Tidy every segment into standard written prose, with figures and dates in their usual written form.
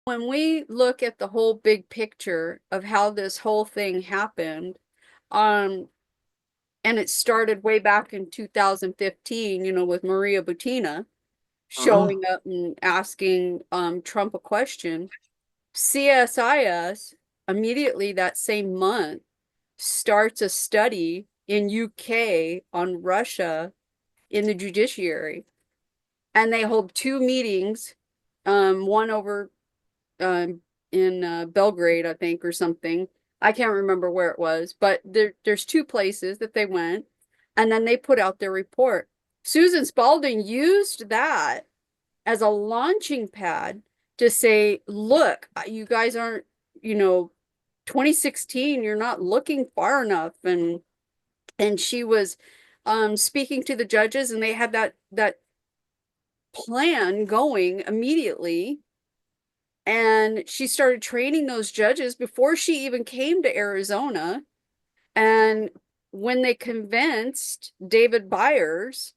When we look at the whole big picture of how this whole thing happened, um, and it started way back in 2015, with Maria Butina Uh-huh. showing up and asking Trump a question. CSIS immediately that same month starts a study in UK on Russia in the judiciary. And they hold two meetings, one over um, in Belgrade, I think, or something. I can't remember where it was, but there's two places that they went, and then they put out their report. Susan Spalding used that as a launching pad to say, look, you guys aren't, you know, 2016, you're not looking far enough. And she was speaking to the judges, and they had that plan going immediately. And she started training those judges before she even came to Arizona. And when they convinced David Byers,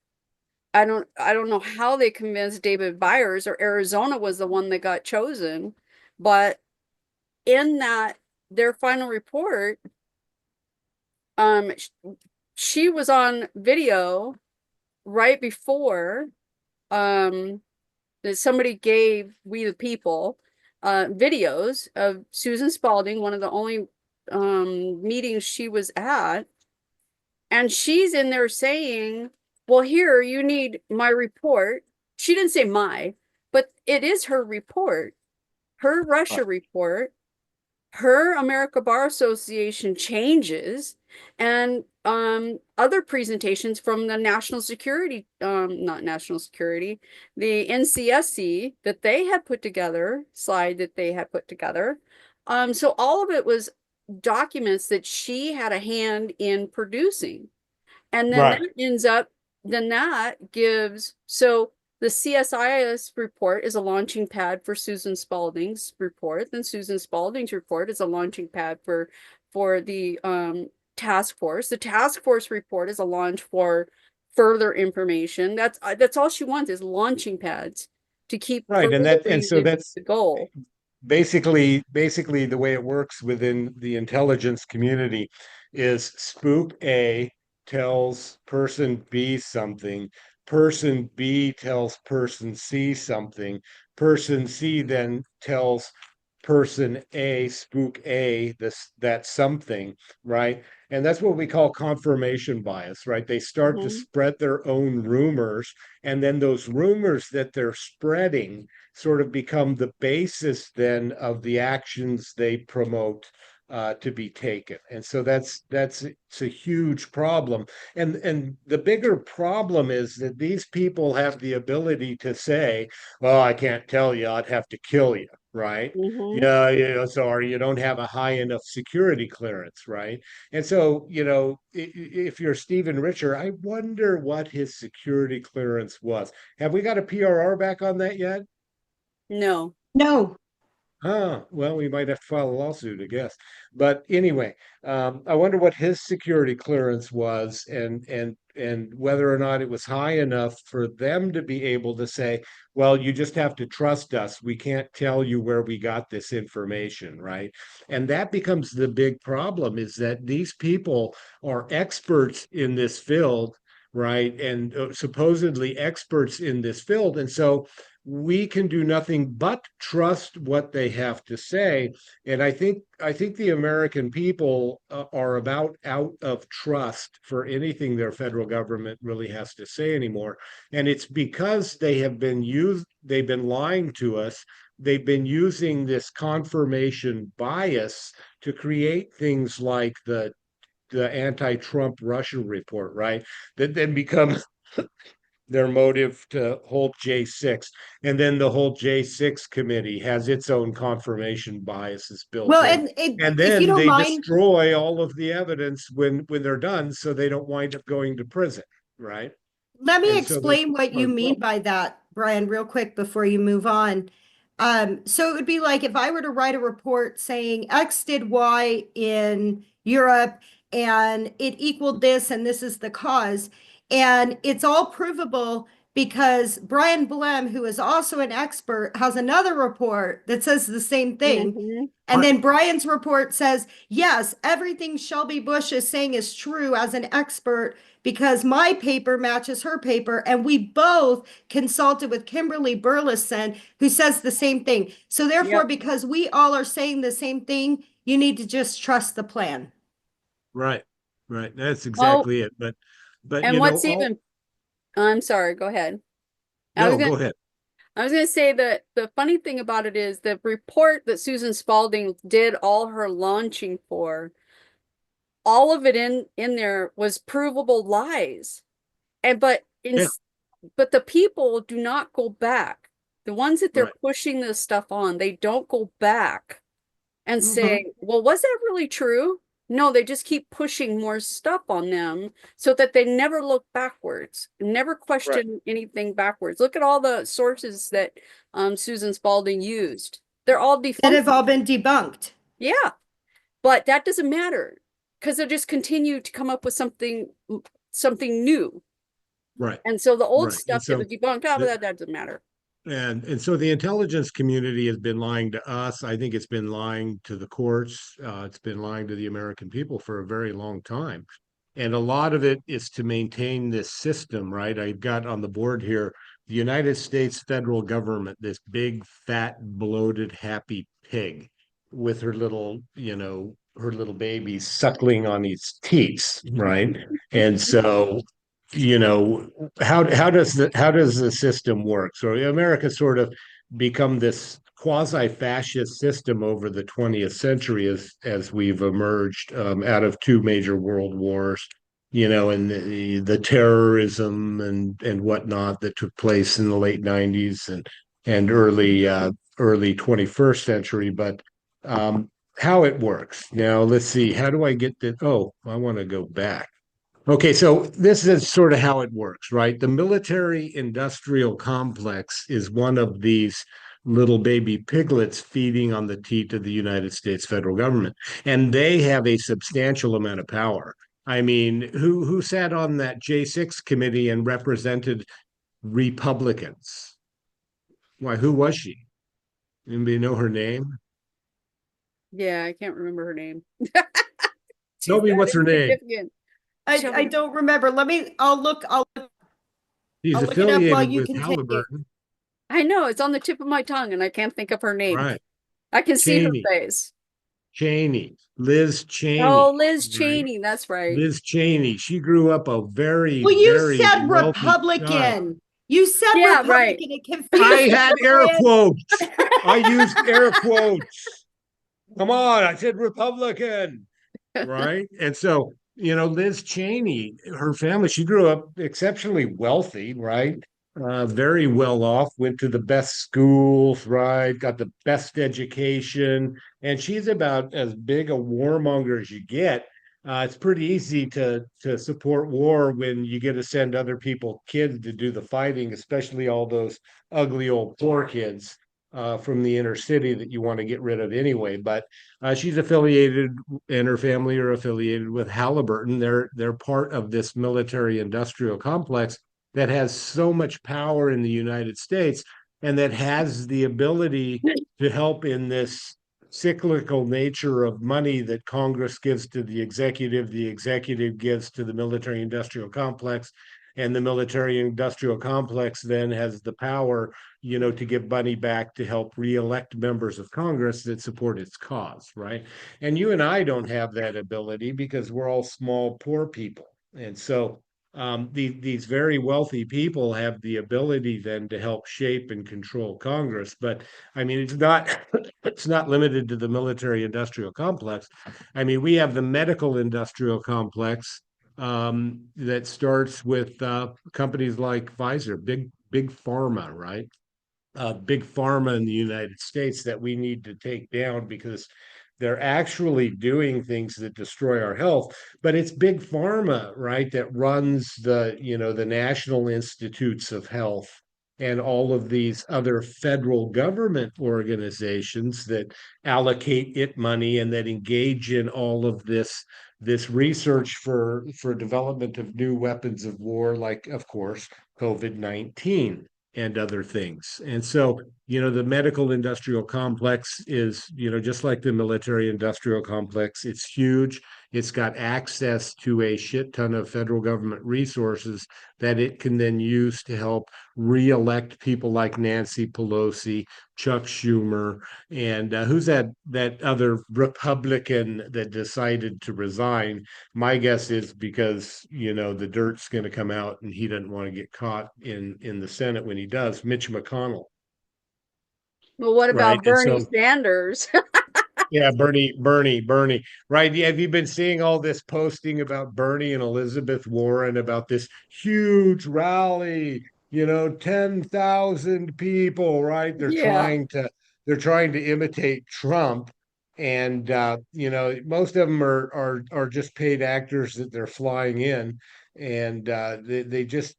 I don't know how they convinced David Byers, or Arizona was the one that got chosen, but in that their final report, um she was on video right before um that somebody gave We the People videos of Susan Spalding, one of the only meetings she was at, and she's in there saying, well, here, you need my report. She didn't say my, but it is her report, her Russia report, her America Bar Association changes, and other presentations from the national security, not national security, the NCSC that they had put together, slide that they had put together. So all of it was documents that she had a hand in producing. And then Right. that ends up, then that gives, so the CSIS report is a launching pad for Susan Spalding's report. Then Susan Spalding's report is a launching pad for the task force. The task force report is a launch for further information. That's all she wants is launching pads to keep Right. And furthering so that's the goal. basically the way it works within the intelligence community is spook A tells person B something, person B tells person C something, person C then tells person A, spook A, that something, right? And that's what we call confirmation bias, right? They start to Mhm. spread their own rumors, and then those rumors that they're spreading sort of become the basis then of the actions they promote to be taken. And so that's it's a huge problem. And the bigger problem is that these people have the ability to say, well, I can't tell you, I'd have to kill you, right? Mhm. Yeah, sorry, you don't have a high enough security clearance, right? And so, if you're Stephen Richer, I wonder what his security clearance was. Have we got a PRR back on that yet? No. No. Huh. Well, we might have to file a lawsuit, I guess. But anyway, I wonder what his security clearance was, and whether or not it was high enough for them to be able to say, "Well, you just have to trust us. We can't tell you where we got this information," right? And that becomes the big problem: is that these people are experts in this field, right? And supposedly experts in this field, and so we can do nothing but trust what they have to say. And I think the American people are about out of trust for anything their federal government really has to say anymore. And it's because they've been lying to us. They've been using this confirmation bias to create things like the anti-Trump Russia report, right? That then become their motive to hold J6. And then the whole J6 committee has its own confirmation biases built Well, in. and And if you then don't they mind, destroy all of the evidence when they're done so they don't wind up going to prison, right? let me And so that's explain what part you of the mean problem. by that, Brian, real quick before you move on. So it would be like if I were to write a report saying X did Y in Europe and it equaled this and this is the cause, and it's all provable because Brian Blem, who is also an expert, has another report that says the same thing. Mhm. And then Brian's report says, yes, everything Shelby Bush is saying is true as an expert because my paper matches her paper. And we both consulted with Kimberly Burleson, who says the same thing. So therefore, Yep. because we all are saying the same thing, you need to just trust the plan. Right. Right. That's Oh, exactly it. But and you know, what's all even, I'm sorry, go ahead. I was no, gonna go ahead. I was gonna say that the funny thing about it is the report that Susan Spalding did all her launching for, all of it in there was provable lies. And Yeah, but the people do not go back. The ones that they're right. pushing this stuff on, they don't go back and Mhm. say, well, was that really true? No, they just keep pushing more stuff on them so that they never look backwards, never Right. question anything backwards. Look at all the sources that Susan Spalding used. They're all That defunct. have all been debunked. Yeah, but that doesn't matter because they'll just continue to come up with something new. Right. And so the old Right. And stuff that so was debunked, oh, but the, that doesn't matter. and so the intelligence community has been lying to us. I think it's been lying to the courts. It's been lying to the American people for a very long time. And a lot of it is to maintain this system, right? I've got on the board here the United States federal government, this big, fat, bloated, happy pig with her little, her little baby suckling on its teats, right? And so how does the system work? So America sort of become this quasi-fascist system over the 20th century as we've emerged out of two major world wars, and the terrorism and whatnot that took place in the late 90s and early 21st century. But how it works now, let's see. How do I get that? Oh, I want to go back. Okay, so this is sort of how it works, right? The military industrial complex is one of these little baby piglets feeding on the teat of the United States federal government, and they have a substantial amount of power. I mean, who sat on that J6 committee and represented Republicans? Why, who was she? Anybody know her name? Yeah, I can't remember her name. She's Nobody, that what's her name? insignificant. I don't remember. She's I'll look it up while affiliated you with continue. Halliburton, I know it's on the tip of my tongue and I can't think of her name. right? I can see her Cheney, face. Liz Oh, Cheney, Liz right? Cheney, that's right. Liz Cheney. She grew up a very, Well, you very said wealthy child. Republican. You said Yeah, right. Republican. It I confused me, had air Brian. quotes. I used air quotes. Come on, I said Republican, right? And so, Liz Cheney, her family, she grew up exceptionally wealthy, right? Very well off, went to the best schools, right? Got the best education, and she's about as big a warmonger as you get. It's pretty easy to support war when you get to send other people kids to do the fighting, especially all those ugly old poor kids from the inner city that you want to get rid of anyway. But she's affiliated, and her family are affiliated with Halliburton. They're part of this military industrial complex that has so much power in the United States and that has the ability to help in this cyclical nature of money that Congress gives to the executive gives to the military industrial complex, and the military industrial complex then has the power, to give money back to help reelect members of Congress that support its cause, right? And you and I don't have that ability because we're all small, poor people. And so these very wealthy people have the ability then to help shape and control Congress. But I mean, it's not it's not limited to the military industrial complex. I mean, we have the medical industrial complex that starts with companies like Pfizer, big pharma, right? Big pharma in the United States that we need to take down because they're actually doing things that destroy our health. But it's big pharma, right, that runs the National Institutes of Health and all of these other federal government organizations that allocate it money and that engage in all of this research for development of new weapons of war, like, of course, COVID-19 and other things. And so, the medical industrial complex is, just like the military industrial complex, it's huge. It's got access to a shit ton of federal government resources that it can then use to help reelect people like Nancy Pelosi, Chuck Schumer, and who's that other Republican that decided to resign? My guess is because the dirt's going to come out, and he doesn't want to get caught in the Senate when he does. Mitch McConnell, Well, what right? about And Bernie so Sanders? yeah, Bernie. Right. Have you been seeing all this posting about Bernie and Elizabeth Warren about this huge rally, 10,000 people, right? Yeah. They're trying to imitate Trump. And most of them are just paid actors that they're flying in, and they just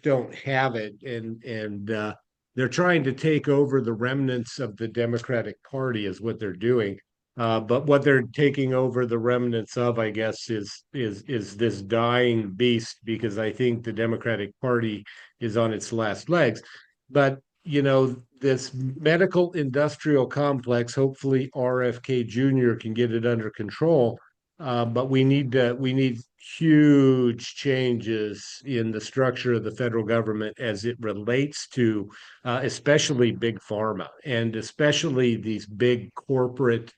don't have it. And they're trying to take over the remnants of the Democratic Party is what they're doing. But what they're taking over the remnants of, I guess, is this dying beast, because I think the Democratic Party is on its last legs. But this medical industrial complex, hopefully RFK Jr. can get it under control. But we need huge changes in the structure of the federal government as it relates to especially big pharma, and especially these big corporate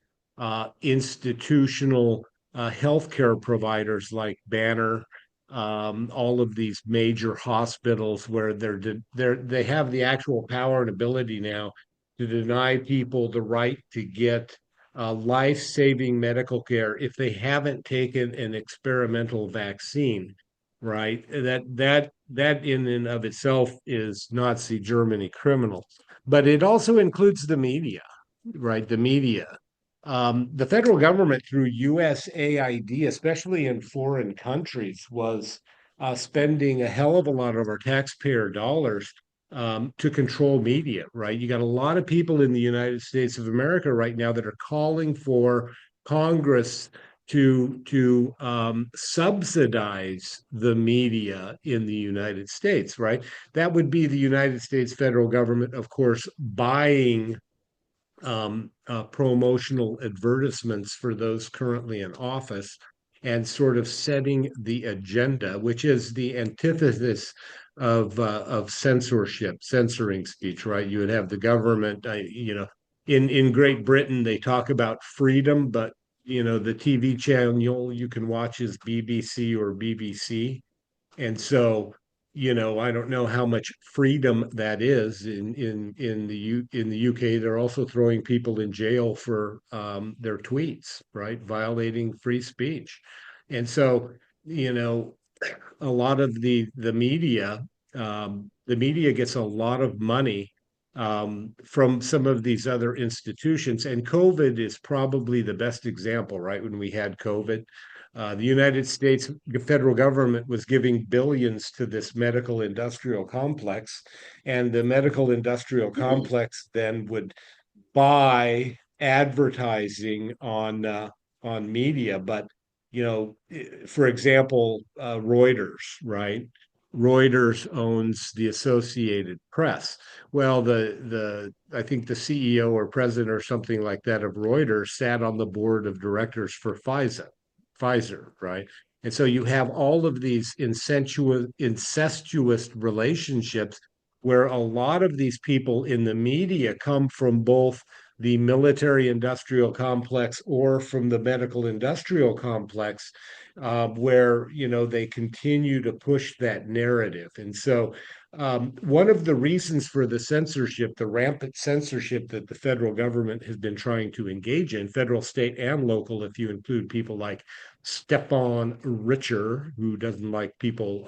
institutional healthcare providers like Banner, all of these major hospitals where they have the actual power and ability now to deny people the right to get life-saving medical care if they haven't taken an experimental vaccine, right? That in and of itself is Nazi Germany criminal, but it also includes the media, right? The media. The federal government through USAID, especially in foreign countries, was spending a hell of a lot of our taxpayer dollars to control media, right? You got a lot of people in the United States of America right now that are calling for Congress to subsidize the media in the United States, right? That would be the United States federal government, of course, buying promotional advertisements for those currently in office and sort of setting the agenda, which is the antithesis of censorship, censoring speech, right? You would have the government, in Great Britain, they talk about freedom, but the TV channel you can watch is BBC or BBC. And so, I don't know how much freedom that is in the UK. They're also throwing people in jail for their tweets, right? Violating free speech. And so, you know, a lot of the media gets a lot of money from some of these other institutions, and COVID is probably the best example, right? When we had COVID, the United States federal government was giving billions to this medical industrial complex, and the medical industrial complex then would buy advertising on media. But for example, Reuters, right? Reuters owns the Associated Press. Well, the I think the CEO or president or something like that of Reuters sat on the board of directors for Pfizer, right? And so you have all of these incestuous relationships where a lot of these people in the media come from both the military industrial complex or from the medical industrial complex, where they continue to push that narrative. And so one of the reasons for the rampant censorship that the federal government has been trying to engage in, federal, state, and local, if you include people like Stefan Richer, who doesn't like people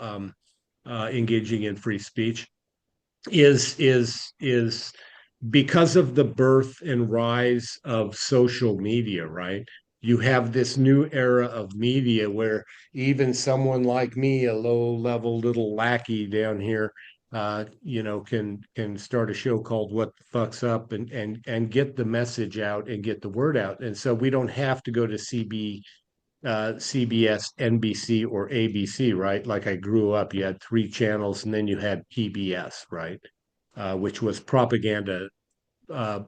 engaging in free speech, is because of the birth and rise of social media, right? You have this new era of media where even someone like me, a low-level little lackey down here, can start a show called "What the Fuck's Up" and get the message out and get the word out. And so we don't have to go to CBS, NBC, or ABC, right? Like I grew up, you had three channels, and then you had PBS, right? Which was propaganda uh,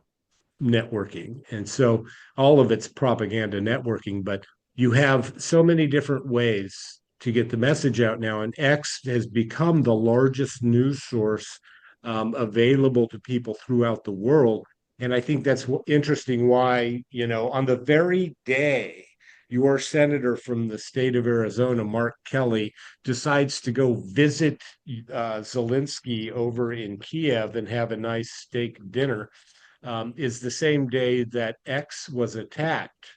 networking. And so all of it's propaganda networking, but you have so many different ways to get the message out now. And X has become the largest news source available to people throughout the world. And I think that's interesting why, on the very day your senator from the state of Arizona, Mark Kelly, decides to go visit Zelensky over in Kiev and have a nice steak dinner, is the same day that X was attacked.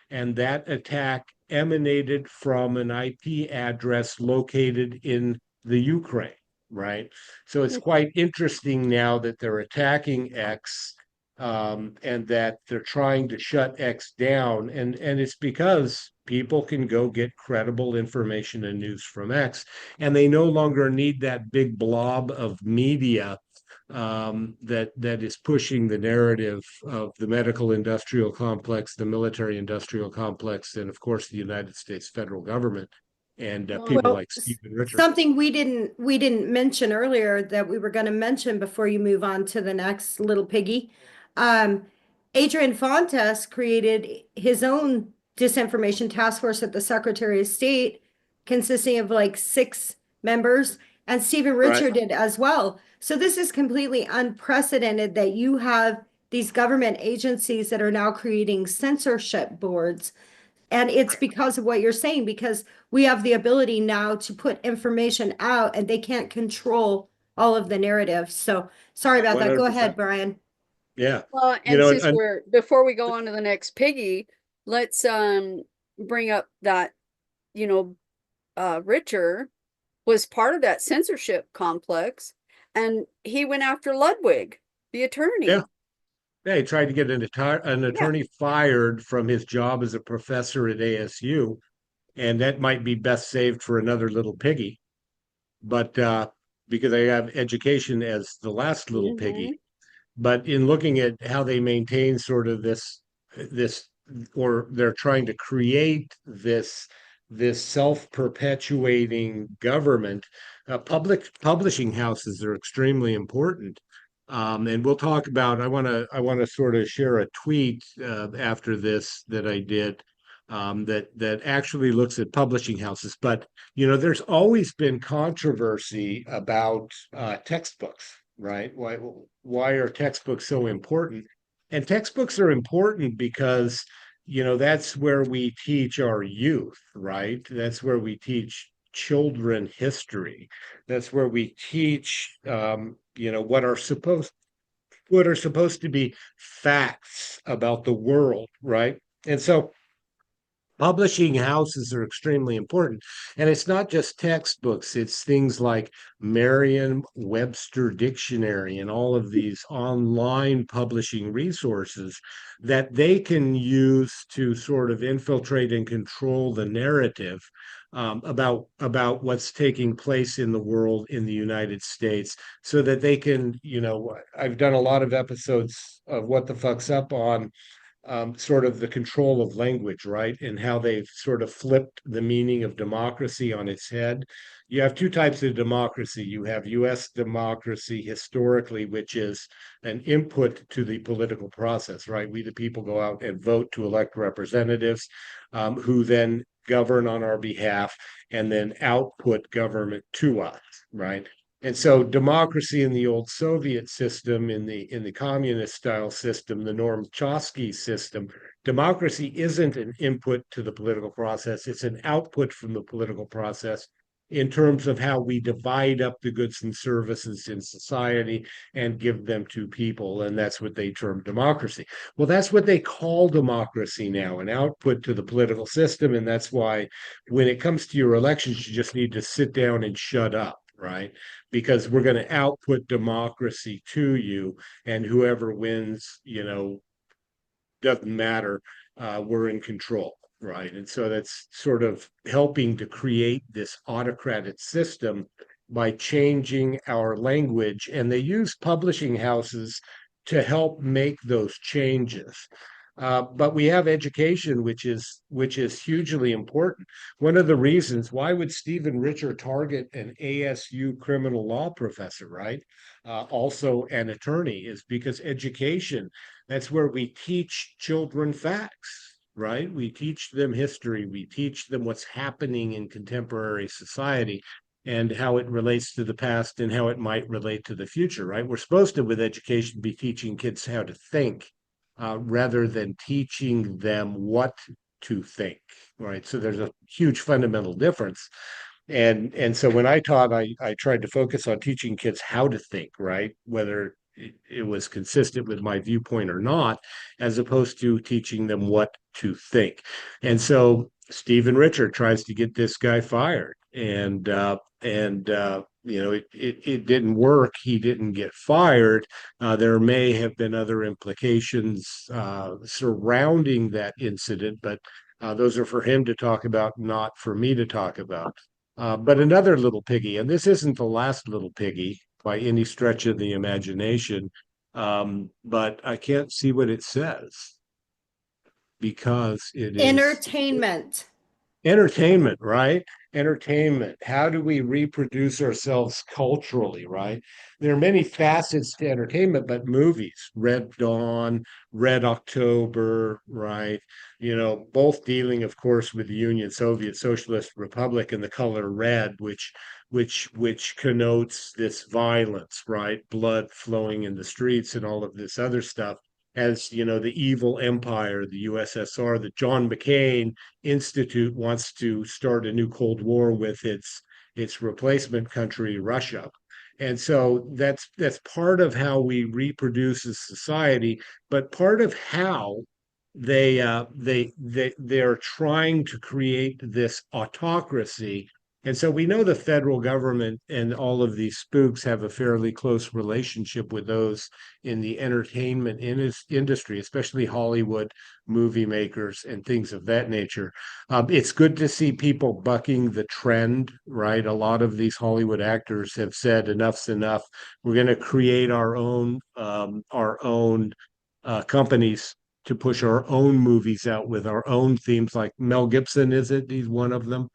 And that attack emanated from an IP address located in the Ukraine, right? So it's quite interesting now that they're attacking X, and that they're trying to shut X down. And it's because people can go get credible information and news from X, and they no longer need that big blob of media that is pushing the narrative of the medical industrial complex, the military industrial complex, and of course the United States federal government and people Well, like Stephen Richer. something we didn't mention earlier that we were going to mention before you move on to the next little piggy. Um, Adrian Fontes created his own disinformation task force at the Secretary of State, consisting of like 6 members, and Stephen Right. Richer did as well. So this is completely unprecedented that you have these government agencies that are now creating censorship boards. And it's because of what you're saying, because we have the ability now to put information out and they can't control all of the narrative. So sorry about that. Go ahead, 100%. Brian. Yeah. Well, You and know, since we're before we go on to the next piggy, let's bring up that, you know, Richer was part of that censorship complex, and he went after Ludwig, the yeah. attorney. Yeah, he tried to get an Yeah. attorney fired from his job as a professor at ASU, and that might be best saved for another little piggy. But because I have education as the last little piggy, Mm-hmm. but in looking at how they maintain sort of this, or they're trying to create this self-perpetuating government. Public publishing houses are extremely important. And we'll talk about, I want to sort of share a tweet after this that I did, that actually looks at publishing houses. But there's always been controversy about textbooks, right? Why are textbooks so important? And textbooks are important because that's where we teach our youth, right? That's where we teach children history. That's where we teach what are supposed to be facts about the world, right? And so publishing houses are extremely important. And it's not just textbooks, it's things like Merriam-Webster Dictionary and all of these online publishing resources that they can use to sort of infiltrate and control the narrative about what's taking place in the world in the United States, so that they can, I've done a lot of episodes of What the Fuck's Up on sort of the control of language, right? And how they've sort of flipped the meaning of democracy on its head. You have two types of democracy. You have US democracy historically, which is an input to the political process, right? We, the people, go out and vote to elect representatives who then govern on our behalf and then output government to us, right? And so democracy in the old Soviet system, in the communist style system, the Norm Chomsky system, democracy isn't an input to the political process. It's an output from the political process in terms of how we divide up the goods and services in society and give them to people. And that's what they term democracy. Well, that's what they call democracy now, an output to the political system. And that's why when it comes to your elections, you just need to sit down and shut up, right? Because we're going to output democracy to you, and whoever wins, doesn't matter. We're in control, right? And so that's sort of helping to create this autocratic system by changing our language. And they use publishing houses to help make those changes. But we have education, which is hugely important. One of the reasons why would Stephen Richer target an ASU criminal law professor, right? Also an attorney, is because education, that's where we teach children facts, right? We teach them history, we teach them what's happening in contemporary society and how it relates to the past and how it might relate to the future, right? We're supposed to, with education, be teaching kids how to think rather than teaching them what to think, right? So there's a huge fundamental difference. And so when I taught, I tried to focus on teaching kids how to think, right? Whether it was consistent with my viewpoint or not, as opposed to teaching them what to think. And so Stephen Richard tries to get this guy fired, and you know it didn't work. He didn't get fired. There may have been other implications surrounding that incident, but those are for him to talk about, not for me to talk about. But another little piggy, and this isn't the last little piggy by any stretch of the imagination, but I can't see what it says because it is Entertainment. entertainment, right? Entertainment. How do we reproduce ourselves culturally, right? There are many facets to entertainment, but movies, Red Dawn, Red October, right? You know, both dealing, of course, with the Union Soviet Socialist Republic and the color red, which connotes this violence, right? Blood flowing in the streets and all of this other stuff. As you know, the evil empire, the USSR, that John McCain Institute wants to start a new Cold War with its replacement country, Russia. And so that's part of how we reproduce as society, but part of how they're trying to create this autocracy. And so we know the federal government and all of these spooks have a fairly close relationship with those in the entertainment industry, especially Hollywood movie makers and things of that nature. It's good to see people bucking the trend, right? A lot of these Hollywood actors have said enough's enough. We're going to create our own companies to push our own movies out with our own themes. Like Mel Gibson, is it? He's one of them,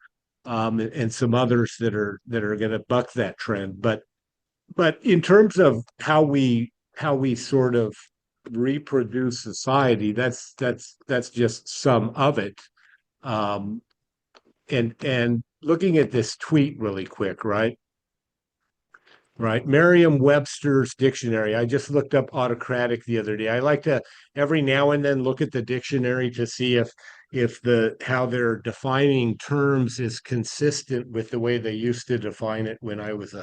and some others that are going to buck that trend. But in terms of how we sort of reproduce society, that's just some of it. Um, and looking at this tweet really quick, right? Right. Merriam-Webster's dictionary. I just looked up autocratic the other day. I like to every now and then look at the dictionary to see if the how they're defining terms is consistent with the way they used to define it when I was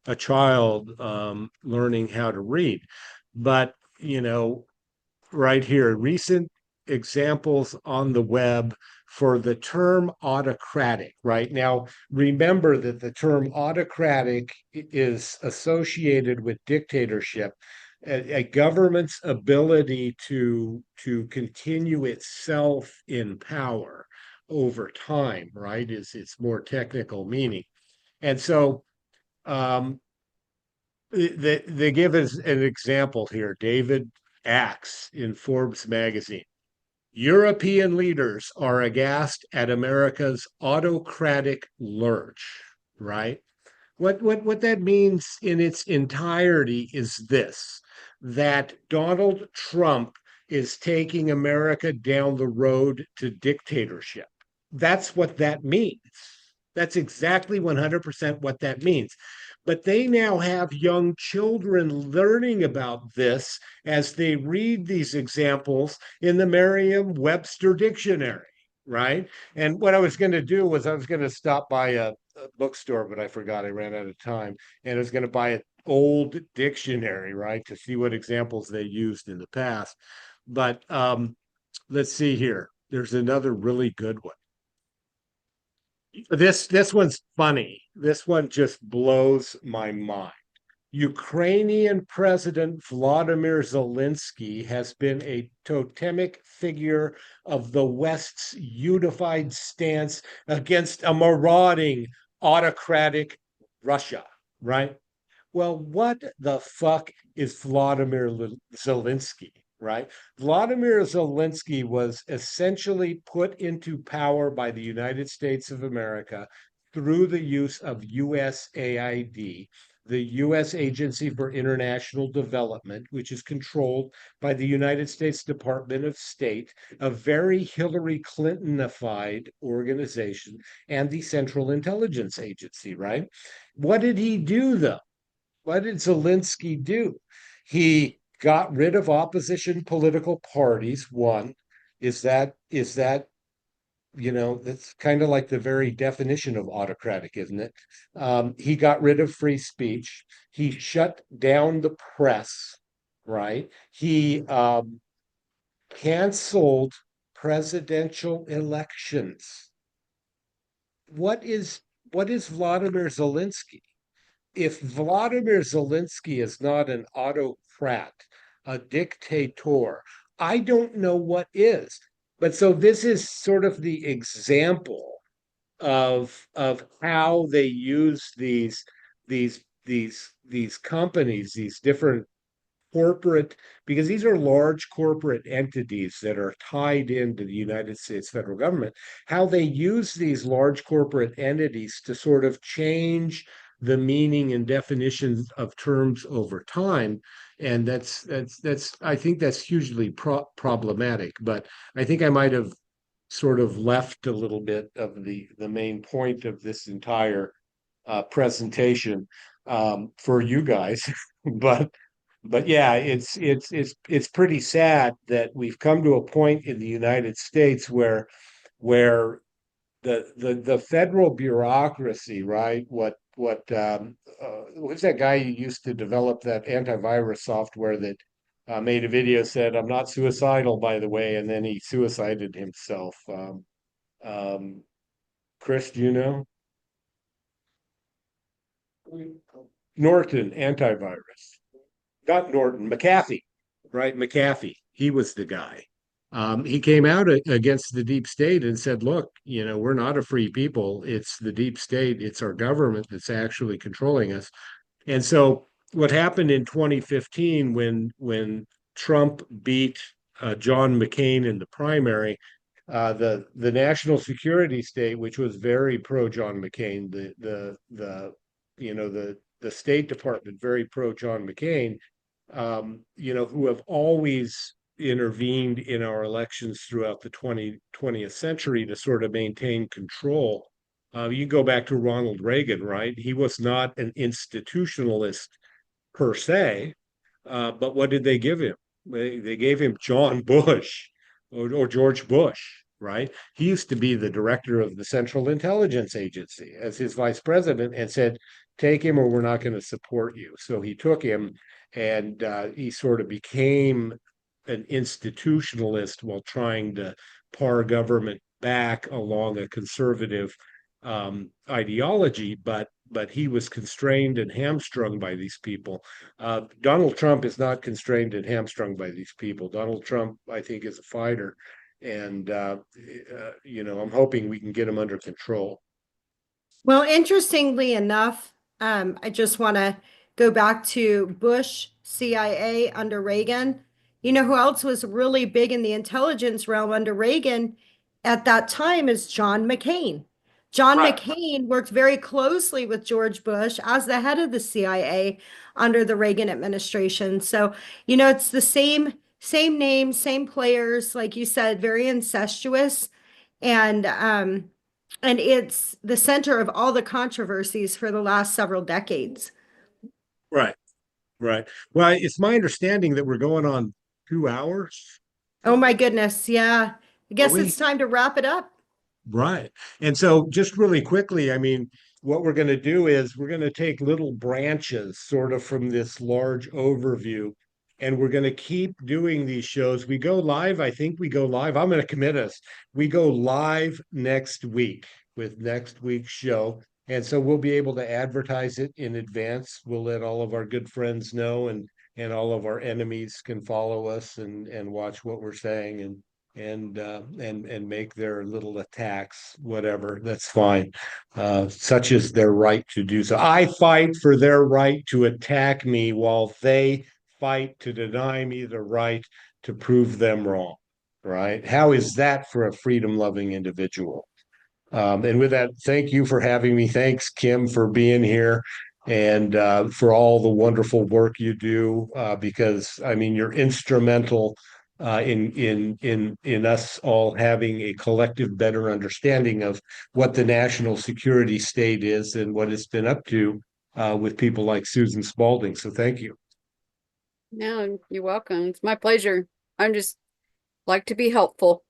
a child learning how to read. But, right here, recent examples on the web for the term autocratic, right? Now, remember that the term autocratic is associated with dictatorship, a government's ability to continue itself in power over time, right? Is its more technical meaning. And so they give us an example here. David Axe in Forbes magazine. European leaders are aghast at America's autocratic lurch, right? What that means in its entirety is this, that Donald Trump is taking America down the road to dictatorship. That's what that means. That's exactly 100% what that means. But they now have young children learning about this as they read these examples in the Merriam-Webster dictionary, right? And what I was going to do was I was going to stop by a bookstore, but I forgot, I ran out of time, and I was going to buy an old dictionary, right, to see what examples they used in the past. But let's see here. There's another really good one. This one's funny. This one just blows my mind. Ukrainian President Vladimir Zelensky has been a totemic figure of the West's unified stance against a marauding autocratic Russia, right? Well, what the fuck is Vladimir Zelensky? right? Vladimir Zelensky was essentially put into power by the United States of America through the use of USAID, the U.S. Agency for International Development, which is controlled by the United States Department of State, a very Hillary Clintonified organization, and the Central Intelligence Agency, right? What did he do, though? What did Zelensky do? He got rid of opposition political parties. One is that that's kind of like the very definition of autocratic, isn't it? He got rid of free speech. He shut down the press, right? He canceled presidential elections. What is Vladimir Zelensky? If Vladimir Zelensky is not an autocrat, a dictator, I don't know what is. But so this is sort of the example of how they use these companies, these different corporate, because these are large corporate entities that are tied into the United States federal government, how they use these large corporate entities to sort of change the meaning and definitions of terms over time. And that's I think that's hugely problematic. But I think I might have sort of left a little bit of the main point of this entire presentation for you guys. but but yeah, it's pretty sad that we've come to a point in the United States where the federal bureaucracy, right? Who's that guy who used to develop that antivirus software that made a video said, "I'm not suicidal, by the way," and then he suicided himself. Um, Chris, do you know? Norton antivirus. Not Norton, McAfee, right? McAfee. He was the guy. He came out against the deep state and said, look, we're not a free people. It's the deep state. It's our government that's actually controlling us. And so what happened in 2015 when Trump beat John McCain in the primary, the national security state, which was very pro John McCain, the State Department very pro John McCain, who have always intervened in our elections throughout the 20th century to sort of maintain control. You go back to Ronald Reagan, right? He was not an institutionalist per se, but what did they give him? They gave him John Bush or George Bush, right? He used to be the director of the Central Intelligence Agency as his vice president and said, take him or we're not going to support you. So he took him and he sort of became an institutionalist while trying to par government back along a conservative ideology, but he was constrained and hamstrung by these people. Donald Trump is not constrained and hamstrung by these people. Donald Trump, I think, is a fighter, and I'm hoping we can get him under control. Well, interestingly enough, I just want to go back to Bush, CIA under Reagan. You know who else was really big in the intelligence realm under Reagan at that time is John McCain. John Right. McCain worked very closely with George Bush as the head of the CIA under the Reagan administration. So, it's the same name, same players, like you said, very incestuous. And it's the center of all the controversies for the last several decades. Right. Right. Well, it's my understanding that we're going on 2 hours. Oh my goodness. Yeah. I Are guess we? it's time to wrap it up. Right. And so just really quickly, I mean, what we're going to do is we're going to take little branches sort of from this large overview, and we're going to keep doing these shows. We go live. I think we go live. I'm going to commit us. We go live next week with next week's show. And so we'll be able to advertise it in advance. We'll let all of our good friends know, and all of our enemies can follow us and watch what we're saying and make their little attacks, whatever. That's fine. Such is their right to do so. I fight for their right to attack me while they fight to deny me the right to prove them wrong, right? How is that for a freedom-loving individual? And with that, thank you for having me. Thanks, Kim, for being here and for all the wonderful work you do. Because I mean, you're instrumental in us all having a collective better understanding of what the national security state is and what it's been up to with people like Susan Spalding. So thank you. No, you're welcome. It's my pleasure. I'm just like to be helpful.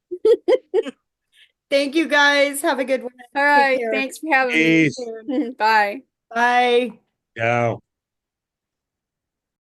Thank you guys. Have a good one. All Take right. care. Thanks for having Peace. me. Bye. Bye. Yeah.